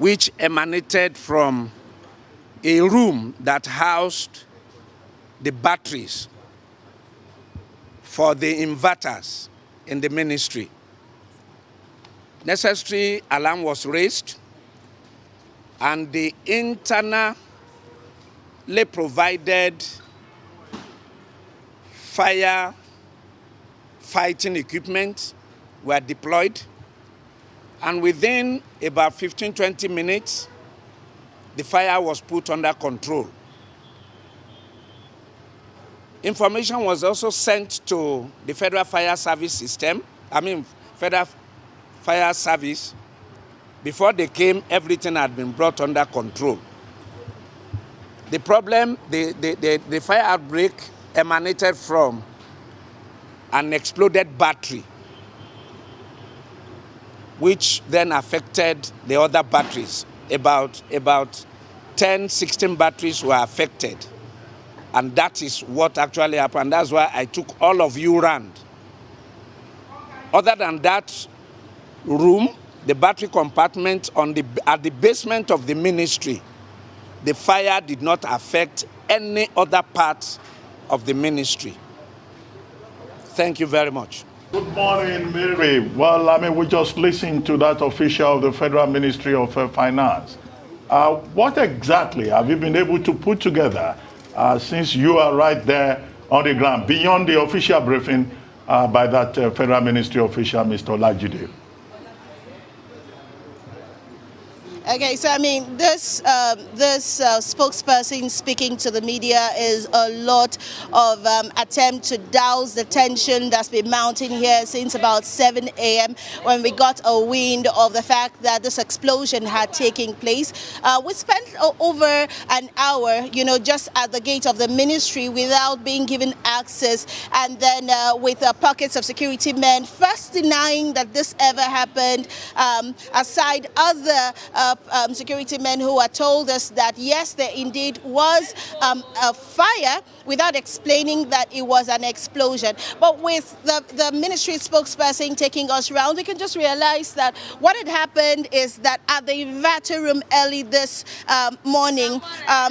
which emanated from a room that housed the batteries for the inverters in the ministry. Necessary alarm was raised, and the internally provided fire fighting equipment were deployed, and within about 15-20 minutes, the fire was put under control. Information was also sent to the Federal Fire Service Federal Fire Service. Before they came, everything had been brought under control. The problem, the fire outbreak emanated from an exploded battery, which then affected the other batteries. About 10, 16 batteries were affected. And that is what actually happened. That's why I took all of you round. Other than that room, the battery compartment at the basement of the ministry, the fire did not affect any other part of the ministry. Thank you very much. Good morning, Mary. Well, we just listened to that official of the Federal Ministry of Finance. What exactly have you been able to put together since you are right there on the ground, beyond the official briefing by that Federal Ministry official, Mr. Olajide? Okay, so this spokesperson speaking to the media is a lot of attempt to douse the tension that's been mounting here since about 7 a.m. when we got a wind of the fact that this explosion had taken place. We spent over an hour, just at the gate of the ministry without being given access, and then with pockets of security men first denying that this ever happened, aside other security men who had told us that yes, there indeed was a fire, without explaining that it was an explosion. But with the ministry spokesperson taking us around, we can just realize that what had happened is that at the inverter room early this morning,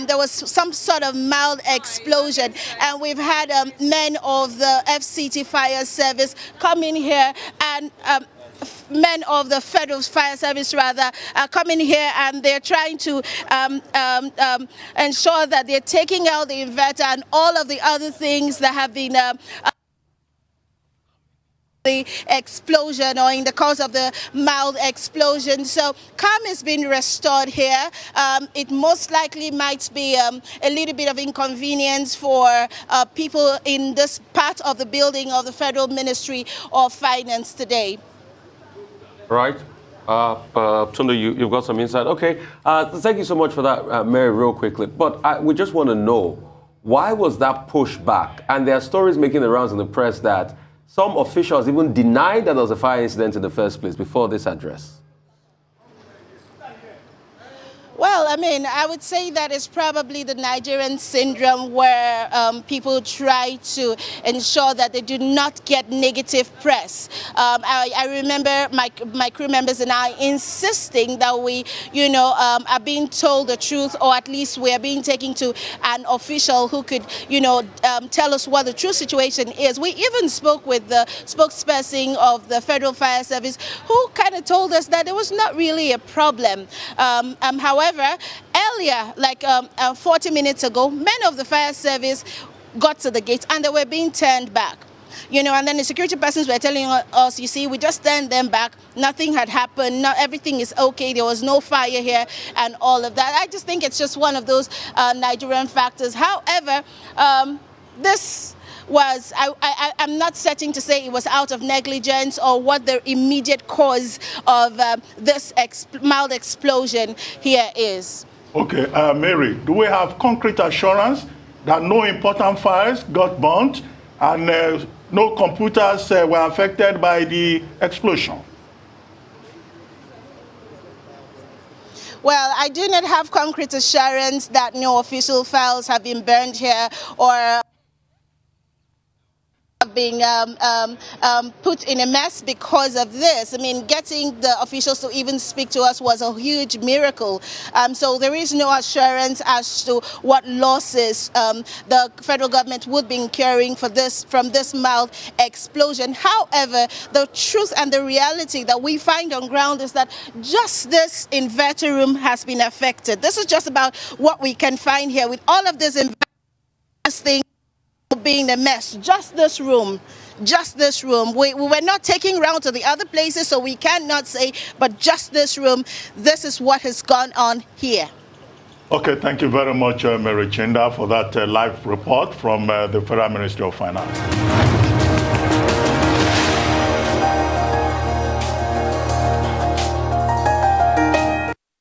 there was some sort of mild explosion, and we've had men of the FCT Fire Service come in here, and men of the Federal Fire Service rather come in here, and they're trying to ensure that they're taking out the inverter and all of the other things that have been the explosion, or in the cause of the mild explosion. So calm has been restored here. It most likely might be a little bit of inconvenience for people in this part of the building of the Federal Ministry of Finance today. Right. Tunde, you've got some insight. Okay. Thank you so much for that, Mary, real quickly. But we just want to know, why was that pushback? And there are stories making the rounds in the press that some officials even denied that there was a fire incident in the first place before this address. Well, I would say that it's probably the Nigerian syndrome, where people try to ensure that they do not get negative press. I remember my crew members and I insisting that we, are being told the truth, or at least we are being taken to an official who could, tell us what the true situation is. We even spoke with the spokesperson of the Federal Fire Service, who kind of told us that there was not really a problem. However, earlier, like 40 minutes ago, men of the fire service got to the gate and they were being turned back. And then the security persons were telling us, you see, we just turned them back. Nothing had happened. Everything is okay. There was no fire here and all of that. I just think it's just one of those Nigerian factors. However, this was, I'm not certain to say it was out of negligence or what the immediate cause of this mild explosion here is. Okay, Mary, do we have concrete assurance that no important files got burnt and no computers were affected by the explosion? Well, I do not have concrete assurance that no official files have been burned here or being put in a mess because of this. I mean, getting the officials to even speak to us was a huge miracle. So there is no assurance as to what losses the federal government would be incurring for this from this mild explosion. However, the truth and the reality that we find on ground is that just this inverter room has been affected. This is just about what we can find here with all of this thing being a mess. Just this room. Just this room. We were not taking round to the other places, so we cannot say, but just this room, this is what has gone on here. Okay, thank you very much, Mary Chinda, for that live report from the Federal Ministry of Finance.